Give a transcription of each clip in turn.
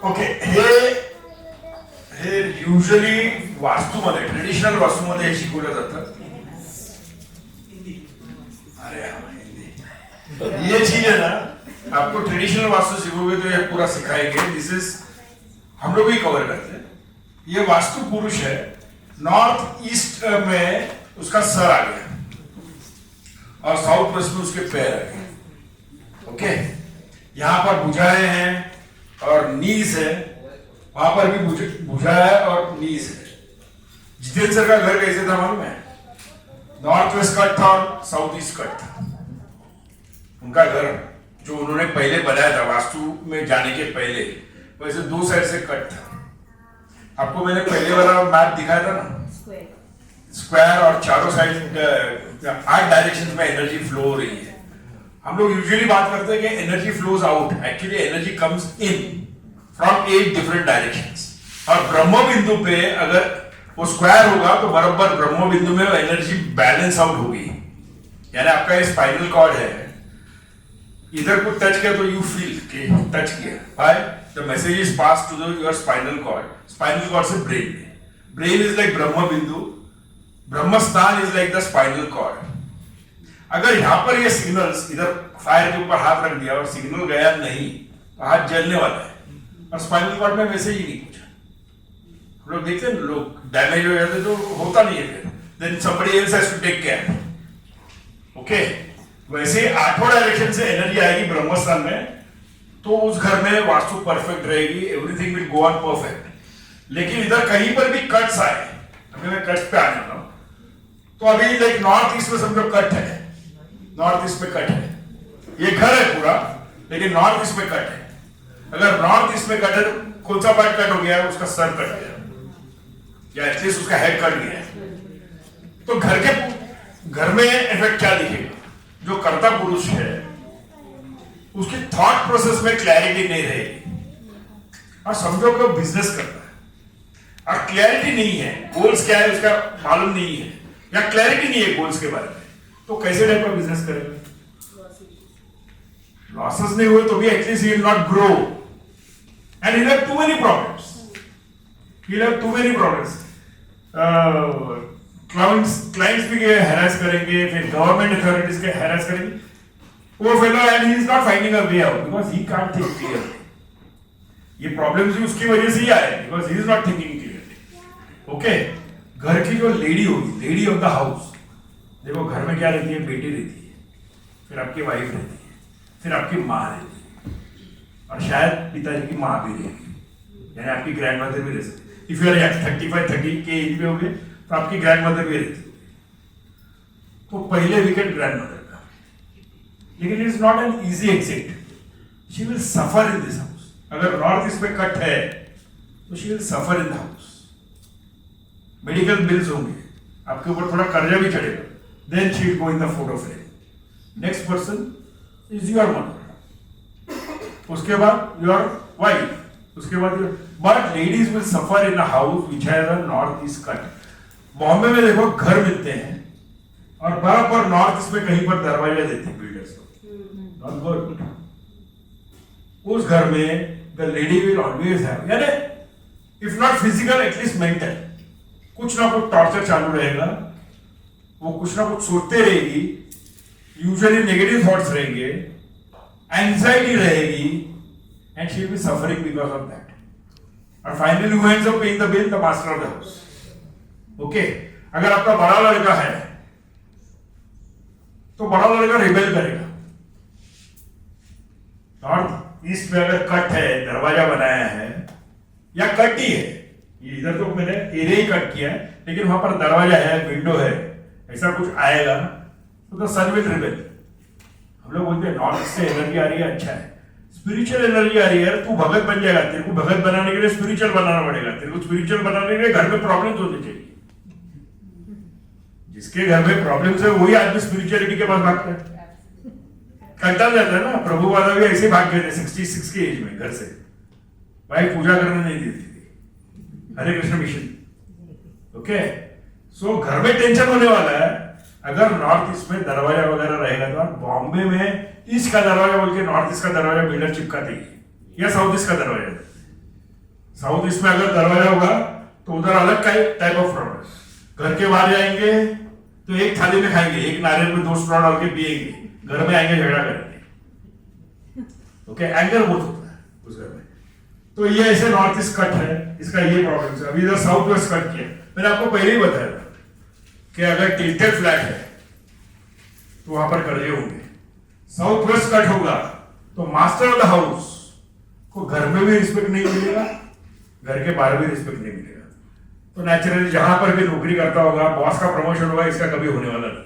Okay, हे usually वास्तूमध्ये, traditional वास्तूमध्ये हे शिकवलं जातं. अरे हिंदी, ये चीज है ना, आपको ट्रेडिशनल वास्तु सीखोगे तो ये पूरा सिखाएंगे. दिस इज हम लोग ही कवर करते हैं. ये वास्तु पुरुष है, नॉर्थ ईस्ट में उसका सर आ गया और साउथ वेस्ट में उसके पैर आ गए. ओके, यहां पर भुजाएं हैं और नीज है, वहां पर भी भुजा है और नीज है. जितेंद्र सर का घर कैसे था मालूम है? नॉर्थ वेस्ट कट था और साउथ ईस्ट कट था. उनका घर जो उन्होंने पहले बनाया था वास्तु में जाने के पहले, वैसे दो साइड से कट था. आपको मैंने पहले वाला मैप दिखाया था ना, स्क्वायर और चारों साइड 8 डायरेक्शन में एनर्जी फ्लो हो रही है. हम लोग यूजुअली बात करते हैं कि energy flows out, actually energy comes in from 8 different directions. और ब्रह्म बिंदु पे अगर वो स्क्वायर होगा तो बराबर ब्रह्म बिंदु में एनर्जी बैलेंस आउट होगी. यानी आपका ये स्पाइनल कॉर्ड है, इधर को टच किया तो यू फील कि टच किया. By the message is pass to the your spinal cord. Spinal cord से ब्रेन में, ब्रेन इज लाइक ब्रह्म बिंदु, ब्रह्मस्थान is like the spinal cord. अगर यहां पर ये सिग्नल्स, इधर फायर के ऊपर हाथ रख दिया और सिग्नल गया नहीं तो हाथ जलने वाला है. और स्पाइनल कॉर्ड में वैसे ही नहीं कुछ. हम लोग देखते हैं लोग डैमेज हो जाते तो होता नहीं है, फिर then somebody else has to take care. Okay, वैसे 8 डायरेक्शन से एनर्जी आएगी ब्रह्मस्थान में, तो उस घर में वास्तु परफेक्ट रहेगी, everything will go on perfect. लेकिन इधर कहीं पर भी कट्स आए, अभी मैं कट्स पे आ जाता हूं, तो अभी लाइक नॉर्थ ईस्ट में समझो कट है, नॉर्थ ईस्ट में कट है, ये घर है पूरा, लेकिन नॉर्थ ईस्ट में कट है. अगर नॉर्थ ईस्ट में कट है तो कौन सा पार्ट कट हो गया? उसका सर कट गया या एटलीस्ट उसका हेड कट गया. तो घर में इफेक्ट क्या दिखेगा? जो कर्ता पुरुष है उसकी थॉट प्रोसेस में क्लैरिटी नहीं रहेगी. और समझो कि वो बिजनेस करता है और क्लैरिटी नहीं है, गोल्स क्या है उसका मालूम नहीं है, या क्लैरिटी नहीं है गोल्स के बारे में, तो कैसे टाइप का बिजनेस करेगा? लॉसेस नहीं हुए तो भी at least he will not grow and he have too many problems. He have too many problems. Clients भी हैरेस करेंगे, फिर गवर्नमेंट अथॉरिटीज के हैरेस करेंगे. वो fellow and he is not finding a way out because he can't think clearly. ये problems भी उसकी वजह से ही आए because he is not thinking clearly. Okay, घर की जो लेडी होगी, लेडी ऑफ द हाउस, देखो घर में क्या रहती है? बेटी रहती है, फिर आपकी वाइफ रहती है, फिर आपकी माँ रहती है, और शायद पिताजी की माँ भी रहेगी, यानी आपकी ग्रैंड मदर भी रह सकती है. इफ यू आर 35-30 के एज में होगे तो आपकी ग्रैंड मदर भी रहती है. तो पहले विकेट ग्रैंड मदर का, लेकिन it is not an easy exit. She will suffer in this house. अगर नॉर्थ ईस्ट में कट है तो she will suffer in the house. Medical bills होंगे, आपके ऊपर थोड़ा कर्जा भी चढ़ेगा, then she will go in the photo frame. Next person is your mother, उसके बाद योर वाइफ, उसके बाद but ladies will suffer in a house which has a north east cut. Bombay में देखो घर मिलते हैं और बराबर नॉर्थ ईस्ट में कहीं पर दरवाजा देते हैं बिल्डर्स को, नॉट गुड. उस घर में the lady will always have, यानी if not physical at least mental, कुछ ना कुछ टॉर्चर चालू रहेगा. वो कुछ ना कुछ सोचते रहेगी, यूजुअली नेगेटिव थॉट्स रहेंगे, एंजाइटी रहेगी, and she will be suffering because of that. और finally who ends up paying the bill? The master of the house. Okay, अगर आपका बड़ा लड़का है तो बड़ा लड़का रिबेल करेगा. नॉर्थ ईस्ट में अगर कट है, दरवाजा बनाया है या कट ही है, इधर तो मैंने एरिया ही कट किया है, लेकिन वहां पर दरवाजा है, विंडो है, ऐसा कुछ आएगा तो सन विल रिबेल. हम लोग बोलते हैं नॉर्थ से एनर्जी आ रही है, अच्छा है, स्पिरिचुअल एनर्जी आ रही है, तू भगत बन जाएगा. तेरे को भगत बनाने के लिए स्पिरिचुअल बनाना पड़ेगा. तेरे को स्पिरिचुअल बनाने के लिए घर में प्रॉब्लम्स होने चाहिए. जिसके घर में प्रॉब्लम्स है वही आदमी स्पिरिचुअलिटी के पास भागता है. कंटाल जाता है ना. प्रभु वाला भी ऐसे भाग गए थे 66 के एज में घर से. भाई पूजा करने नहीं देती थी. हरे कृष्ण मिशन. ओके, सो घर में टेंशन होने वाला है. अगर नॉर्थ ईस्ट में दरवाजा वगैरह रहेगा तो बॉम्बे में ईस्ट का दरवाजा बोल के नॉर्थ ईस्ट का दरवाजा बिल्डर चिपकाते ही, या साउथ ईस्ट का दरवाजा. साउथ ईस्ट में अगर दरवाजा होगा तो उधर अलग टाइप ऑफ फ्रॉड है। घर के बाहर जाएंगे तो एक थाली में खाएंगे, एक नारियल में 2 स्ट्रॉ डाल के पिएंगे, घर में आएंगे झगड़ा करेंगे। ओके, एंगर बहुत होता है उस घर में। तो ये ऐसे नॉर्थ ईस्ट कट है, इसका ये प्रॉब्लम है। अभी इधर साउथ वेस्ट कट किया, मैंने आपको पहले ही बताया था कि अगर टिल्टेड फ्लैट है तो वहां पर कर्जे होंगे। साउथ वेस्ट कट होगा तो मास्टर ऑफ द हाउस को घर में भी रिस्पेक्ट नहीं मिलेगा, घर के बाहर भी रिस्पेक्ट नहीं मिलेगा। तो नेचुरली जहां पर भी नौकरी करता होगा, बॉस का प्रमोशन होगा, इसका कभी होने वाला नहीं।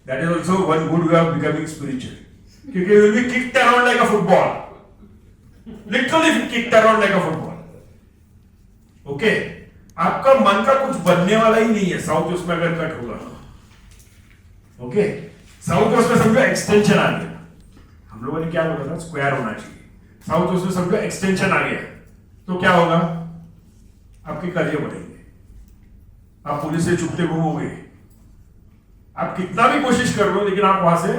That is also one good way of becoming spiritual, क्योंकि you will be kicked around like a football, literally kicked around like a football. Okay, आपका मन का कुछ बनने वाला ही नहीं है साउथ वेस्ट में अगर कट होगा। ओके, साउथ वेस्ट में समझो एक्सटेंशन आ गया, हम लोगों ने क्या बोला था, स्क्वायर होना चाहिए। साउथ वेस्ट में समझो एक्सटेंशन आ गया तो क्या होगा, आपके कर्जे बढ़ेंगे, आप पुलिस से छुपते घूमोगे, आप कितना भी कोशिश कर लो लेकिन आप वहां से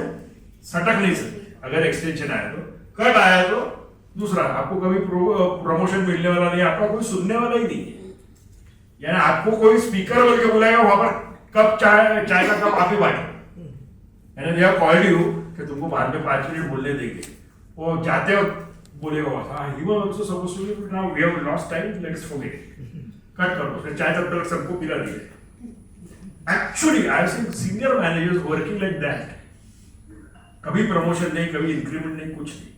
सटक नहीं सकते। अगर एक्सटेंशन आया तो, कट आया तो दूसरा, आपको कभी प्रमोशन मिलने वाला नहीं, आपका कोई सुनने वाला ही नहीं है। यानी आपको कोई स्पीकर बोल के बुलाएगा, वहां पर कप चाय का कप आप ही बांटो, यानी दे हैव कॉल्ड यू कि तुमको बाद में 5 मिनट बोलने देंगे, वो जाते हो बोलेगा हाँ he was also supposed to be, now we have lost time, let's forget, cut करो, फिर चाय तब तक सबको पिला दिए। Actually I have seen senior managers working like that, कभी प्रमोशन नहीं, कभी इंक्रीमेंट नहीं, कुछ नहीं।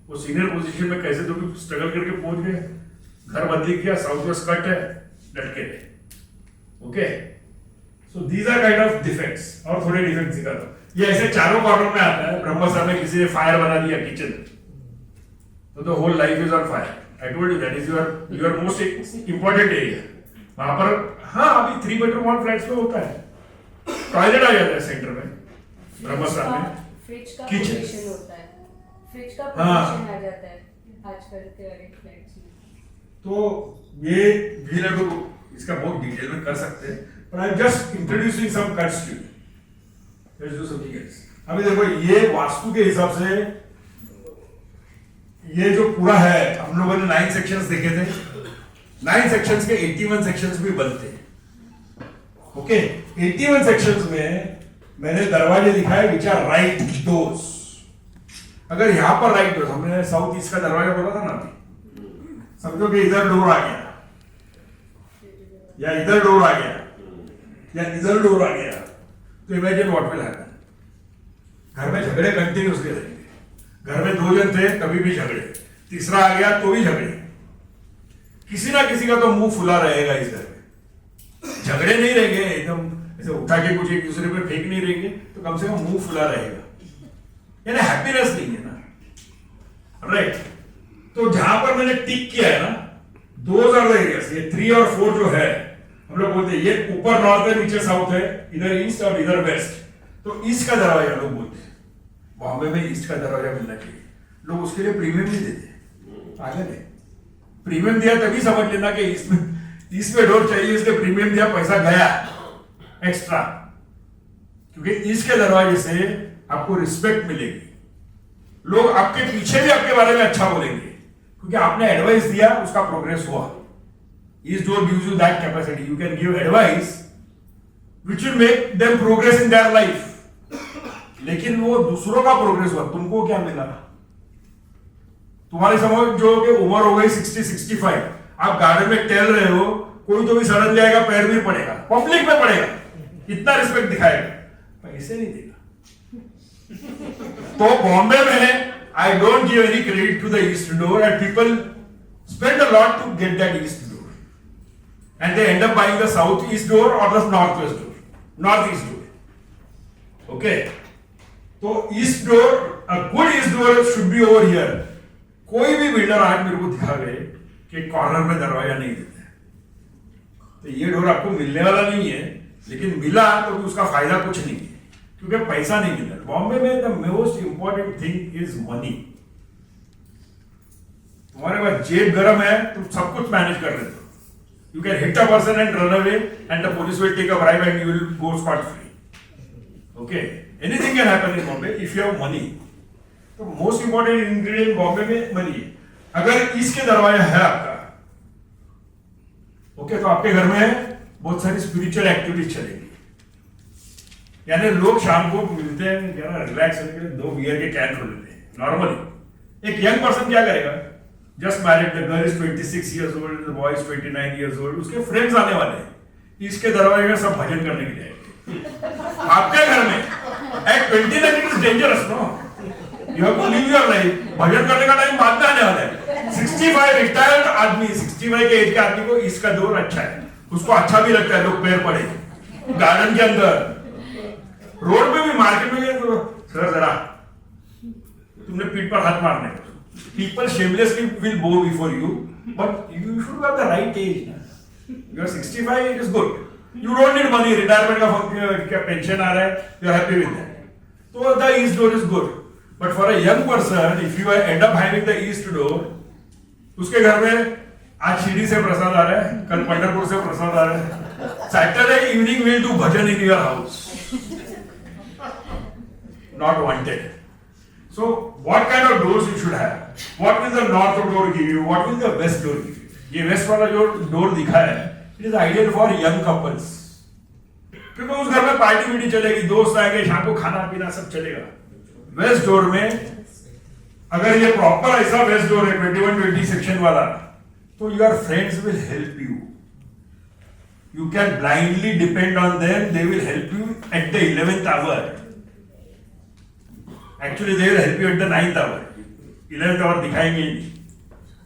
वो सीनियर पोजीशन में कैसे तो भी स्ट्रगल करके पहुंच गए, घर बदली किया, साउथ वेस्ट कट है, लटके रहे। Okay, so these are kind of defects. और थोड़े डिफेक्ट्स दिखा दो, ये ऐसे चारों कॉर्नर में आता है। ब्रह्मसर में किसी ने फायर बना दिया किचन, तो the whole life is on fire. I told you that is your most important area. वहां पर हाँ अभी 3 बेडरूम 1 फ्लैट्स में होता है, टॉयलेट आ जाता है सेंटर में, ब्रह्मसर में फ्रिज का किचन पोजीशन होता है, फ्रिज का पोजीशन आ जाता है आजकल के वाले फ्लैट्स में। तो ये भी लोग इसका बहुत डिटेल में कर सकते हैं, पर I am just introducing some cuts to you. Let's do something else. अभी देखो, ये वास्तु के हिसाब से ये जो पूरा है, हम लोगों ने 9 सेक्शंस देखे थे, 9 सेक्शंस के 81 सेक्शंस भी बनते हैं। ओके, 81 सेक्शंस में मैंने दरवाजे दिखाए विच आर राइट डोर्स। अगर यहां पर राइट डोर, हमने साउथ ईस्ट का दरवाजा बोला था ना, समझो कि इधर डोर आ गया, या इधर डोर आ गया, या इधर डोर आ गया, तो इमेजिन व्हाट विल हैपन। घर में झगड़े कंटिन्यूसली रहेंगे, घर में 2 जन थे कभी भी झगड़े, तीसरा आ गया तो भी झगड़े, किसी ना किसी का तो मुंह फुला रहेगा इस घर में। झगड़े नहीं रहेंगे एकदम ऐसे उठा के कुछ एक दूसरे पे फेंक नहीं रहेंगे, तो कम से कम मुंह फुला रहेगा, यानी हैप्पीनेस नहीं है ना, राइट। तो जहां पर मैंने टिक किया है ना, 2 एरियाज, ये 3 और 4 जो है, हम लोग बोलते हैं ये ऊपर नॉर्थ है, नीचे साउथ है, इधर ईस्ट और इधर वेस्ट। तो ईस्ट का दरवाजा लोग बोलते हैं, बॉम्बे में ईस्ट का दरवाजा मिलना चाहिए, लोग उसके लिए प्रीमियम नहीं देते। आगे नहीं, प्रीमियम दिया तभी समझ लेना कि ईस्ट में डोर चाहिए, इसलिए प्रीमियम दिया, पैसा गया एक्स्ट्रा, क्योंकि ईस्ट के दरवाजे से आपको रिस्पेक्ट मिलेगी, लोग आपके पीछे भी आपके बारे में अच्छा बोलेंगे, क्योंकि आपने एडवाइस दिया, उसका प्रोग्रेस हुआ। East door gives you that capacity. You can give advice which will make them progress in their life. लेकिन वो दूसरों का प्रोग्रेस हुआ, तुमको क्या मिला? तुम्हारी समझ जो कि उम्र हो गई 60-65, आप गार्डन में टहल रहे हो, कोई तो भी सड़न जाएगा, पैर भी पड़ेगा, पब्लिक में पड़ेगा, इतना रिस्पेक्ट दिखाएगा, पैसे नहीं देगा। तो बॉम्बे में I don't give any credit to the east door, and people spend a lot to get that east door, and they end up buying the southeast door or the northwest door, northeast door. Okay, तो east door, a good east door should be over here. कोई भी builder आज मेरे को दिखा गए कि corner में दरवाजा नहीं देते, तो ये डोर आपको मिलने वाला नहीं है, लेकिन मिला तो भी उसका फायदा कुछ नहीं है, क्योंकि पैसा नहीं मिलता। बॉम्बे में the most important thing is money. तुम्हारे पास जेब गरम है, तुम सब कुछ मैनेज कर लेते हो। You can hit a person and run away, and the police will take a bribe and you will go scot free. Okay, anything can happen in Bombay if you have money. तो most important ingredient Bombay में money है। अगर east के दरवाजा है आपका, okay, तो आपके घर में बहुत सारी स्पिरिचुअल एक्टिविटीज चलेगी, यानी लोग शाम को मिलते हैं क्या रिलैक्स होने के लिए 2 बियर के कैन खोल लेते हैं नॉर्मली। एक यंग पर्सन क्या करेगा, just married, the girl is 26 years old, the boy is 29 years old, उसके फ्रेंड्स आने वाले हैं, इसके दरवाजे में सब भजन करने के लिए आएंगे। आपके घर में at 29 it is dangerous, no, you have to live your life. भजन करने का टाइम बाद में आने वाला है। 65 रिटायर्ड आदमी, 65 के एज के आदमी को इसका दौर अच्छा है, उसको अच्छा भी लगता है, लोग पैर पड़े गार्डन के अंदर, रोड पे भी, मार्केट में गए तो सर जरा तुमने पीठ पर हाथ मारने, people shamelessly will bow before you, but you should have the right age. You are 65, it is good, you don't need money, retirement का पेंशन आ रहा है, you are happy with that, तो the east door is good. But for a young person, if you end up having the east door, उसके घर में आज शिरडी से प्रसाद आ रहा है, कल पंढरपुर से प्रसाद आ रहा है, Saturday evening will do bhajan in your house, not wanted. So what kind of doors you should have? What will the north door give you? What will the west door give you? ये west वाला जो door दिखा है, it is ideal for young couples. क्योंकि उस घर में party VT चलेगी, दोस्त आएंगे, शाम को खाना पीना सब चलेगा। वेस्ट डोर में अगर ये प्रॉपर ऐसा वेस्ट डोर है 21-20 सेक्शन वाला, तो your friends will help you, you can blindly depend on them, they will help you at the 11th hour. Actually they will help you at the 9th hour. 11th hour दिखाएंगे नहीं,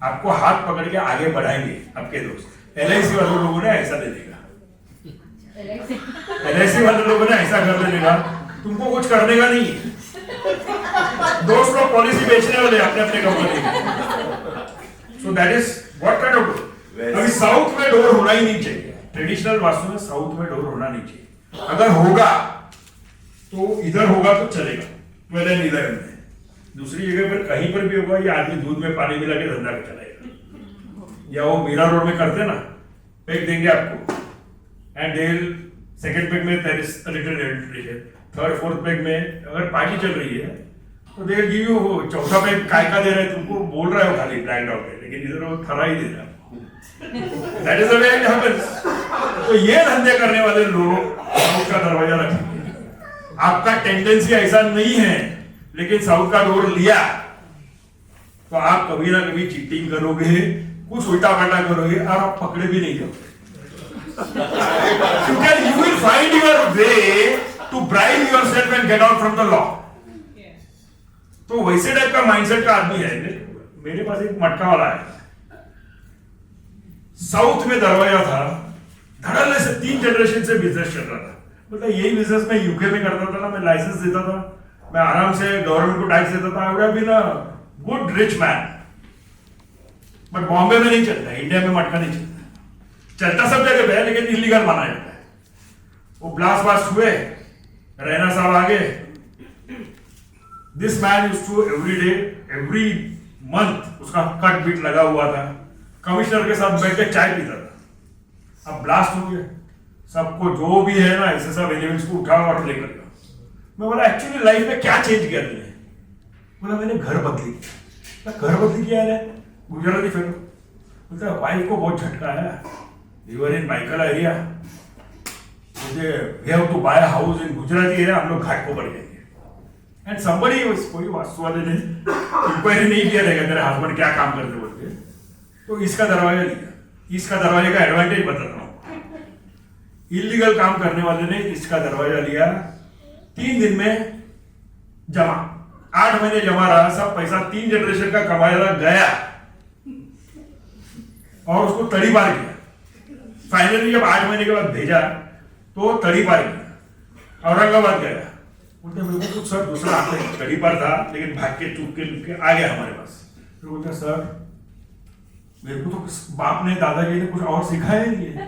आपको हाथ पकड़ के आगे बढ़ाएंगे आपके दोस्त। LIC वाले लोगों ने ऐसा दे देगा, LIC वाले लोगों ने ऐसा कर देगा, तुमको कुछ करने का नहीं है, दोस्त लोग पॉलिसी बेचने वाले अपने अपने company. So that is what kind of door. अभी साउथ में डोर होना ही नहीं चाहिए, ट्रेडिशनल वास्तु में साउथ में डोर होना नहीं चाहिए। अगर होगा तो इधर होगा तो चलेगा, पहले इधर में, दूसरी जगह पर कहीं पर भी होगा, ये आदमी दूध में पानी मिला के धंधा चलाएगा, या वो मीरा रोड में करते ना, पैक देंगे आपको, एंड दे सेकंड पैक में there is a little radiation, third fourth pack में अगर पार्टी चल रही है तो दे गिव यू, चौथा पैक काय का दे रहे हैं तुमको, बोल रहा है वो खाली ब्लैक डॉग है, लेकिन इधर वो थरा ही दे रहा है। That is the way it happens. तो ये धंधे करने वाले लोग साउथ का दरवाजा रखेंगे। आपका टेंडेंसी ऐसा नहीं है, लेकिन साउथ का डोर लिया तो आप कभी ना कभी चीटिंग करोगे, कुछ उल्टा पल्टा करोगे और आप पकड़े भी नहीं जाओगे, क्योंकि you will find your way to bribe yourself and get out from the law. तो वैसे टाइप का माइंडसेट का आदमी है। मेरे पास एक मटका वाला है, साउथ में दरवाजा था, धड़ल्ले से 3 जनरेशन से बिजनेस चल रहा था। मतलब यही बिजनेस मैं यूके में करता था ना, मैं लाइसेंस देता था, मैं आराम से गवर्नमेंट को टैक्स देता था, I would have been a good rich man. But Bombay में नहीं चलता, इंडिया में मटका नहीं चलता, चलता सब जगह पे है, लेकिन इलीगल माना जाता है। वो ब्लास्ट हुए, रैना साहब आगे, this man used to every day, every month उसका कट बीट लगा हुआ था, कमिश्नर के साथ बैठ के चाय पीता था। अब ब्लास्ट हो गया, सबको जो भी है ना ऐसे सब एलिमेंट्स को उठा और लेकर गया। मैं बोला एक्चुअली लाइफ में क्या चेंज किया तुमने? बोला मैंने घर बदली। घर बदली किया है, गुजराती फेलो। बोलता वाइफ को बहुत झटका है, you are in Michael area, मुझे we have to buy house in Gujarati area, हम लोग घाट को बढ़ जाएंगे। एंड समबडी, कोई वास्तु वाले ने इंक्वायरी नहीं किया रहेगा तेरे हस्बैंड क्या काम करते बोल के, तो इसका दरवाजा लिया। इसका दरवाजे का एडवांटेज बताता हूँ, इलीगल काम करने वाले ने इसका दरवाजा लिया, 3 दिन में जमा, 8 महीने जमा रहा, सब पैसा 3 जनरेशन का कमाया गया और उसको तड़ी पार किया। फाइनली जब 8 महीने के बाद भेजा तो तड़ी पार किया, औरंगाबाद गया। बोलते मेरे को कुछ सर दूसरा आता है, तड़ी पार था लेकिन भाग के चुप के आ गया हमारे पास। फिर बोलते सर मेरे को तो बाप ने दादाजी ने कुछ और सिखाया नहीं है,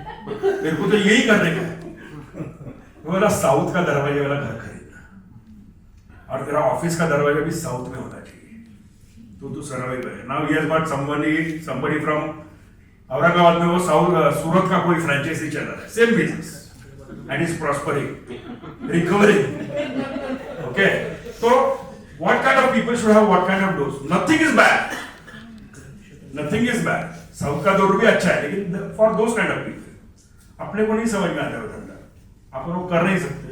मेरे को तो यही करने का है। बोला साउथ का दरवाजे वाला घर खरीदना और तेरा ऑफिस का दरवाजा भी साउथ में होना चाहिए, तो सर्वाइव है। Now he has got somebody from Aurangabad में, वो सूरत का कोई फ्रेंचाइजी चल रहा है, same business and is prospering, recovering. Okay, तो what kind of people should have what kind of doors? Nothing is bad, nothing is bad. South का दौर भी अच्छा है, लेकिन for those kind of people अपने को नहीं समझ में आता है धंधा, अपन वो कर नहीं सकते,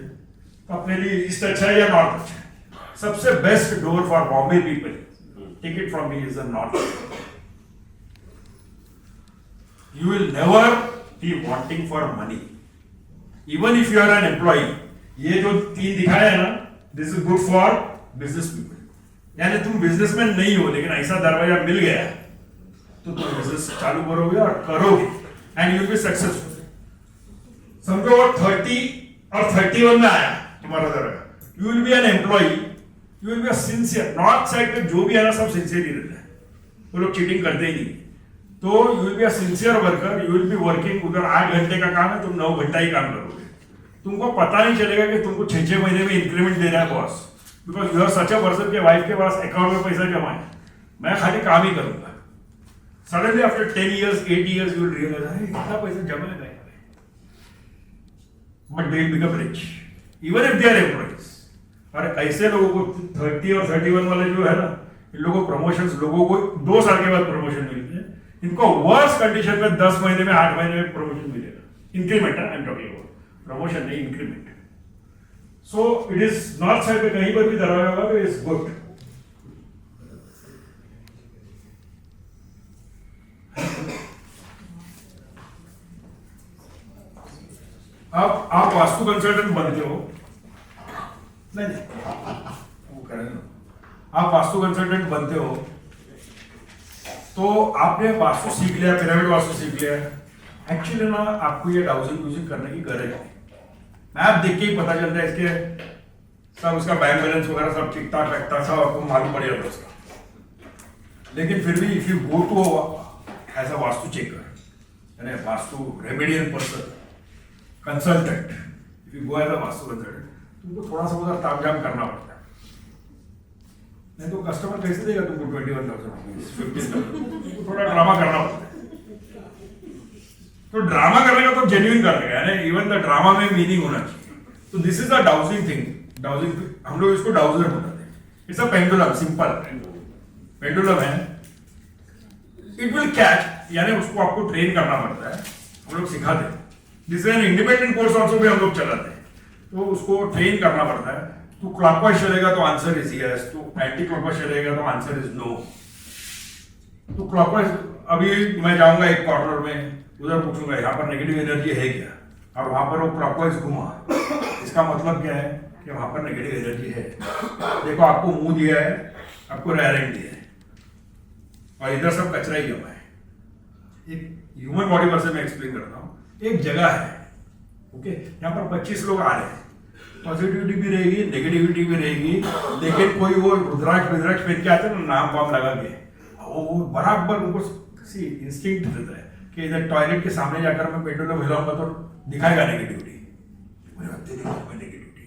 तो अपने लिए ईस्ट अच्छा है या नॉर्थ अच्छा है। सबसे best door for Bombay people, take it from me, is the north. You will never be wanting for money, even if you are an employee. ये जो 3 दिखाया है ना, this is good for business people. यानी तुम बिजनेसमैन नहीं हो, लेकिन ऐसा दरवाजा मिल गया तो तुम बिजनेस चालू करोगे और करोगे, and you will be successful. समझो 30 और 31 में आया तुम्हारा दरवाजा, you will B an employee, you will be a sincere. North side पे जो भी है ना, सब सिंसियर ही रहता है, वो लोग चीटिंग करते ही नहीं। तो you will be a sincere worker, you will be working, उधर 8 घंटे का काम है, तुम 9 घंटा ही काम करोगे। तुमको पता नहीं चलेगा कि तुमको 6-6 महीने में इंक्रीमेंट दे रहा है boss, because you are such a person के वाइफ के पास अकाउंट में पैसा जमा है, मैं खाली काम ही करूंगा। Suddenly after 10 years 8 years you will realize, अरे इतना पैसा जमा है, but they will become rich even if they are employees. और ऐसे लोगों को 30 और 31 वाले जो है ना, इन लोगों को प्रमोशंस, लोगों को 2 साल के बाद प्रमोशन मिलती है, इनको वर्स कंडीशन में 10 महीने में 8 महीने में प्रमोशन मिलेगा। इंक्रीमेंट है, I am talking about, promotion नहीं, increment. So it is north side पे कहीं पर भी दरवाजा होगा तो इज गुड। अब आप वास्तु कंसल्टेंट बनते हो, नहीं वो करेंगे, आप वास्तु कंसल्टेंट बनते हो तो आपने वास्तु सीख लिया, पिरामिड वास्तु सीख लिया। एक्चुअली ना आपको ये डाउजिंग यूजिंग करने की गरज है। मैप देख के ही पता चलता है, इसके सब उसका बैंक बैलेंस वगैरह सब ठीक ठाक रखता है, सब आपको मालूम पड़ जाता है उसका। लेकिन फिर भी if you go to as a vastu checker, यानी vastu remedial person consultant, if you go as a vastu consultant, तुमको थोड़ा सा उधर तामझाम करना पड़ता है, नहीं तो कस्टमर कैसे देगा तुमको 21,000 रुपीज 15,000, थोड़ा ड्रामा करना पड़ता है। तो ड्रामा करने का तो जेन्युइन करने का, यानी इवन द ड्रामा में मीनिंग होना चाहिए। तो this is a dowsing thing, dowsing हम लोग इसको डाउजर बोलते हैं। It's a pendulum, simple pendulum है, इट विल कैच, यानी उसको आपको ट्रेन करना पड़ता है, हम लोग सिखाते हैं। This is an independent course also भी हम लोग चलाते हैं, तो उसको ट्रेन करना पड़ता है। तू क्लॉकवाइज चलेगा तो आंसर इज यस, तू एंटी क्लॉकवाइज चलेगा तो आंसर इज नो। तो क्लॉकवाइज, अभी मैं जाऊंगा एक कॉर्नर में, उधर पूछूंगा यहाँ पर नेगेटिव एनर्जी है क्या, और वहां पर वो क्लॉकवाइज घुमा, इसका मतलब क्या है कि वहां पर नेगेटिव एनर्जी है। देखो आपको मुंह दिया है, आपको रेयरिंग दिया है, और इधर सब कचरा ही जमा है। एक ह्यूमन बॉडी पर से मैं एक्सप्लेन करता हूँ, एक जगह है, ओके, यहाँ पर 25 लोग आ रहे हैं, पॉजिटिविटी भी रहेगी, नेगेटिविटी भी रहेगी, लेकिन कोई वो रुद्राक्ष पहन के आते हैं ना, नाम वाम लगा के, वो बराबर उनको इंस्टिंक्ट देता है कि इधर टॉयलेट के सामने जाकर मैं पेंडुलम हिलाऊंगा तो दिखाएगा नेगेटिविटी, नेगेटिविटी।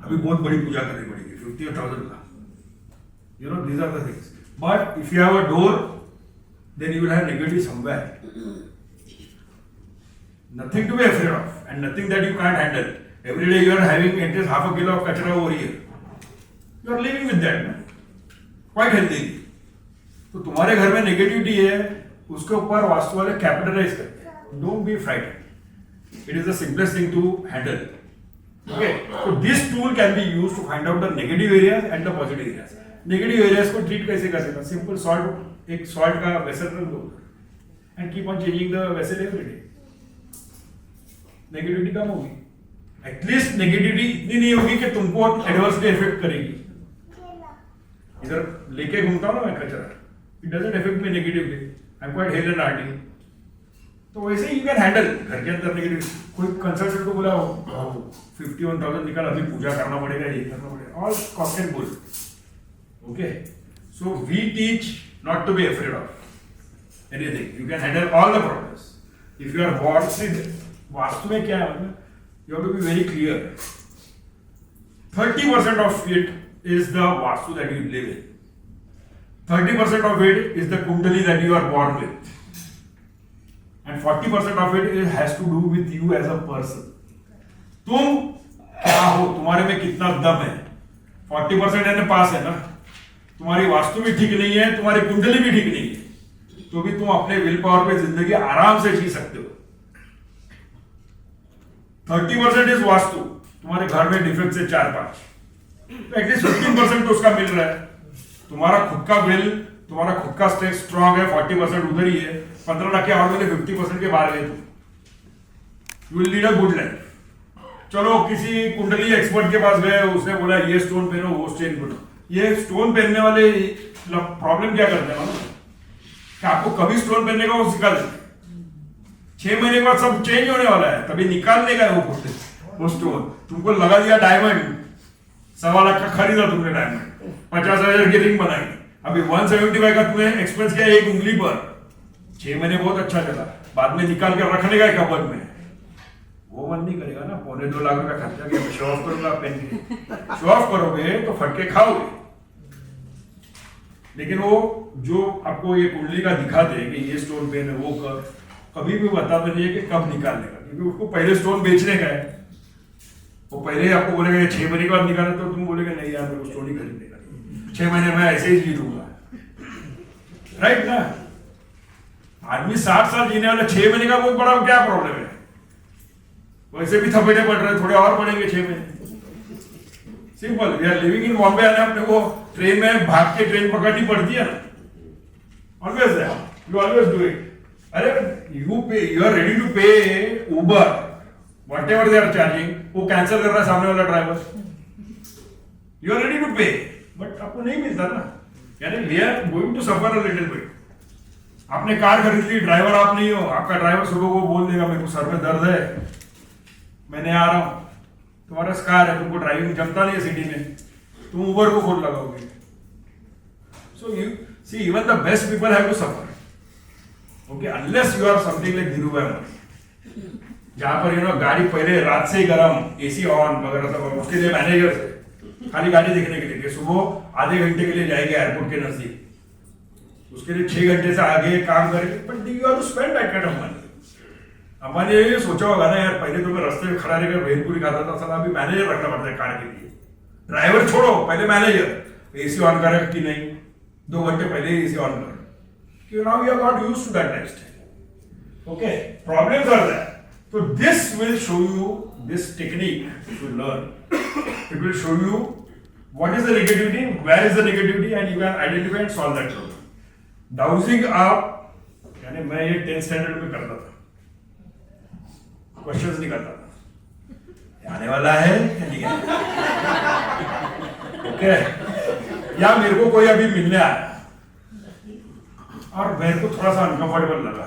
अभी बहुत बड़ी पूजा करनी पड़ेगी 50,000 का, you know, these are the things. But if you have a door, then you will have negative somewhere, nothing to be afraid of, and nothing that you can't handle. Every day you are having at least half a kilo of kachra over here. You are living with that, man. Quite healthy. तो तुम्हारे घर में negativity है, उसके ऊपर वास्तु वाले capitalise करते हैं। Don't be frightened. It is the simplest thing to handle. Okay. So this tool can be used to find out the negative areas and the positive areas. Negative areas को treat कैसे कर सकते हैं? Simple salt, एक salt का vessel रख दो, and keep on changing the vessel every day. Negativity कम होगी, एटलीस्ट नेगेटिविटी इतनी नहीं होगी कि तुमको एडवर्सली इफेक्ट करेगी। इधर लेके घूमता हूं ना मैं कचरा, it doesn't affect me negatively, I am quite healthy and hearty. तो वैसे ही यू कैन हैंडल घर के अंदर नेगेटिव। कोई कंसल्टेंट को बोला 51,000 निकाल, अभी पूजा करना पड़ेगा, ये करना पड़ेगा, all cost and bull. Okay, so we teach not to be afraid of anything, you can handle all the problems if you are born. Vastu में क्या है, मतलब you have to be very clear, 30% of it is the vastu that you live in, 30% of it is the kundali that you are born with, and 40% of it has to do with you as a person. तुम क्या हो, तुम्हारे में कितना दम है, 40% पास है ना। तुम्हारी वास्तु भी ठीक नहीं है, तुम्हारी कुंडली भी ठीक नहीं है, तो भी तुम अपने विल पावर पे जिंदगी आराम से जी सकते हो। 30% इज वास्तु, तुम्हारे घर में डिफेक्ट से 4-5, तो एटलीस्ट 15% तो उसका मिल रहा है। तुम्हारा खुद का विल, तुम्हारा खुद का स्टेट स्ट्रॉन्ग है, 40% उधर ही है, 15 लाख के और मैंने 50% के बाहर गए, you will lead a good life. चलो किसी कुंडली एक्सपर्ट के पास गए, उसने बोला ये स्टोन पहनो, वो स्टोन पहनो। ये स्टोन पहनने वाले प्रॉब्लम क्या करते हैं मालूम कि आपको कभी स्टोन पहनने का वो सिखा देते, 6 महीने के बाद सब चेंज होने वाला है, तभी निकालने का है वो स्टोन। तुमको लगा दिया डायमंड, 1.25 लाख का खरीदा तुमने डायमंड, 50,000 की रिंग बनाई, अभी 175 का तुमने एक्सपेंस किया एक उंगली पर, 6 महीने बहुत अच्छा चला, बाद में निकाल के रखने का कबर्ड में, वो मन नहीं करेगा ना। 2.25 लाख रुपया खर्चा किया, शो ऑफ करूंगा पेन के, शो ऑफ करोगे तो फटके खाओगे। लेकिन वो जो आपको ये कुंडली का दिखाते हैं कि ये स्टोन पेन है, वो कर, कभी भी बताते नहीं है कि कब निकालने का, क्योंकि उसको पहले स्टोन बेचने का है। वो पहले आपको बोलेगा 6 महीने के बाद निकालना, तो तुम बोलेगे नहीं यार मेरे को स्टोन ही खरीदने का, 6 महीने में ऐसे ही जी लूंगा, राइट ना। आदमी 60 साल जीने वाला, 6 महीने का बहुत बड़ा क्या प्रॉब्लम है, वैसे भी थपेटे पड़ रहे, थोड़े और पड़ेंगे 6 महीने। Simple, we are living in Bombay, आने अपने को ट्रेन में भाग के ट्रेन पकड़नी पड़ती है ना, always that, you always do it. अरे you are ready to pay Uber, whatever they are charging, वो कैंसिल कर रहा है सामने वाला driver, you are ready to pay, but आपको नहीं मिलता ना, यानी we are going to suffer a little bit. आपने कार खरीद ली, ड्राइवर आप नहीं हो, आपका ड्राइवर सुबह को बोल देगा मेरे को सर में दर्द है, मैंने आ रहा हूं, तुम्हारा कार है, तुमको ड्राइविंग जमता नहीं है सिटी में, तुम उबर को फोन लगाओगे। So you see, even the best people have to suffer, okay, unless you are something like Dhirubhai Ambani, जहां पर यू नो गाड़ी पहले रात से ही गर्म, एसी ऑन वगैरह सब, उसके लिए मैनेजर है खाली गाड़ी देखने के लिए कि सुबह आधे घंटे के लिए जाएंगे एयरपोर्ट के नजदीक, उसके लिए 6 घंटे से आगे काम करेंगे, but you have to spend that kind of money. Ambani ये सोचा होगा ना यार, पहले तो मैं रास्ते में खड़ा रहकर भेलपुरी खाता था, साला अभी मैनेजर रखना पड़ता है कार के लिए, ड्राइवर छोड़ो, पहले मैनेजर, एसी ऑन करे कि नहीं, 2 घंटे पहले ही एसी ऑन कर, कि now you are not used to that lifestyle, okay, problems are there. So this will show you, this technique if you learn, it will show you what is the negativity, where is the negativity, and you can identify and solve that problem. Dowsing up, यानी मैं ये 10th standard में करता था, questions नहीं करता था, आने वाला है या नहीं आने, ओके, या मेरे को कोई अभी मिलने आया और मेरे को थोड़ा सा अनकंफर्टेबल लगा,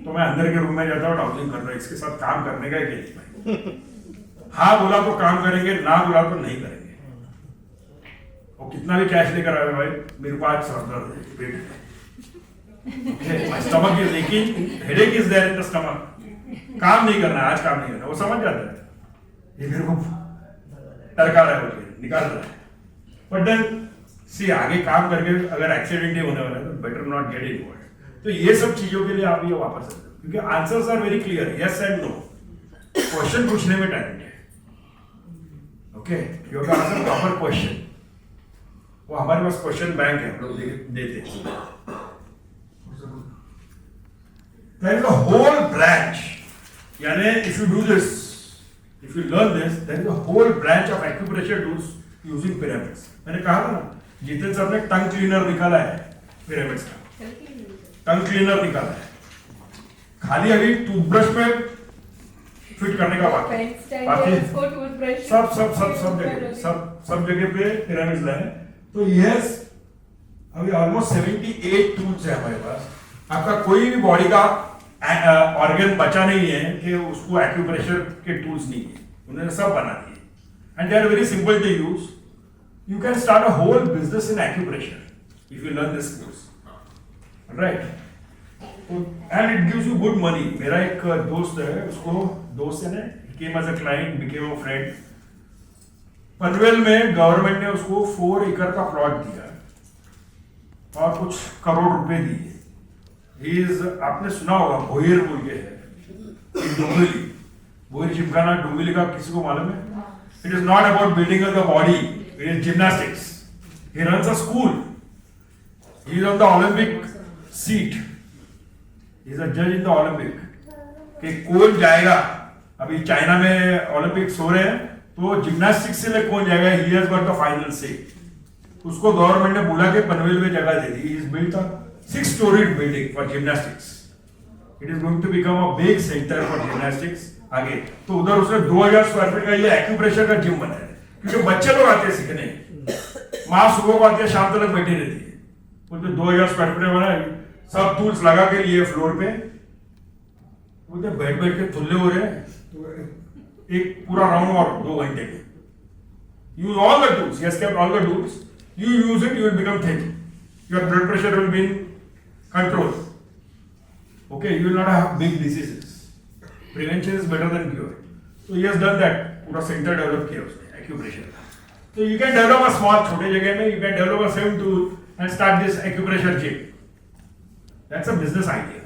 तो मैं अंदर के रूम में जाता हूँ, डाउजिंग कर रहा है, इसके साथ काम करने का है कि नहीं, हाँ बोला तो काम करेंगे, ना बोला तो नहीं करेंगे, और कितना भी कैश लेकर आए भाई, मेरे को आज सर दर्द है, पेट है, okay, my stomach is leaking, headache is there in the stomach, काम नहीं करना है, आज काम नहीं करना, वो समझ जाता है, ये मेरे को टरका रहा है, बोल के निकाल रहा है, बट देन सी आगे काम करके अगर एक्सीडेंट ही होने वाला है तो बेटर नॉट गेट इन्वॉल्व। तो ये सब चीजों के लिए आप ये वापस सकते हो, क्योंकि answers are very clear, yes and no, question पूछने में टाइम है, okay, you have to answer proper question. वो हमारे पास क्वेश्चन बैंक है, हम लोग देते हैं, there is a whole branch, यानी if you do this, if you learn this, there is a whole branch of acupressure tools using pyramids। मैंने कहा था ना, जितेंद्र सर ने टंग क्लीनर निकाला है पिरामिड्स का, टंग क्लीनर निकाला है, खाली अभी टूथब्रश पे फिट करने का बाकी, सब जगह पे पिरामिड्स लाए। तो यस, अभी ऑलमोस्ट 78 टूल्स है हमारे पास। आपका कोई भी बॉडी का ऑर्गन बचा नहीं है कि उसको एक्यूप्रेशर के टूल्स नहीं है, उन्होंने सब बना दिए, and they are very simple to use. You can start a whole business in acupressure if you learn this course, right? And it gives you good money. मेरा एक दोस्त है, उसको दोस्त है ना, came as a client, became a friend. Panvel में government ने उसको 4 एकड़ का प्लॉट दिया और कुछ करोड़ रुपए दिए। आपने सुना होगा भोईर बोल के है, डोंबिवली, भोईर जिमखाना डोंबिवली का किसी को मालूम है? It is not about building up the body. It is gymnastics. He runs a school. He is on the Olympic seat is a जज इन द ओलंपिक कि कौन जाएगा। अभी चाइना में ओलंपिक्स हो रहे हैं तो जिम्नास्टिक्स से में कौन जाएगा, he has got the final से। उसको गवर्नमेंट ने बुला के पनवेल में जगह दे दी। Is built a 6-storied building for gymnastics. It is going to become a big centre for gymnastics आगे। तो उधर उसने 2000 स्क्वायर फीट का ये एक्यूप्रेशर का जिम बनाया है, क्योंकि बच्चे लोग आते हैं सीखने। माँ सुबह को आती है, शाम तक बैठी रहती है। बोलते 2000 स्क्वायर फीट में बनाया, सब टूल्स लगा के लिए फ्लोर पे, बोलते बैठ बैठ के थुल्ले हो रहे हैं। तो एक पूरा राउंड और 2 घंटे के। Use all the tools, yes kept all the tools, you use it, you will become thin. Your blood pressure will be in control. Okay, you will not have big diseases. Prevention is better than cure. So he has done that. पूरा centre develop किया उसने acupressure का। So you can develop a small छोटे जगह में you can develop a same tool and start this acupressure gym. That's a business idea.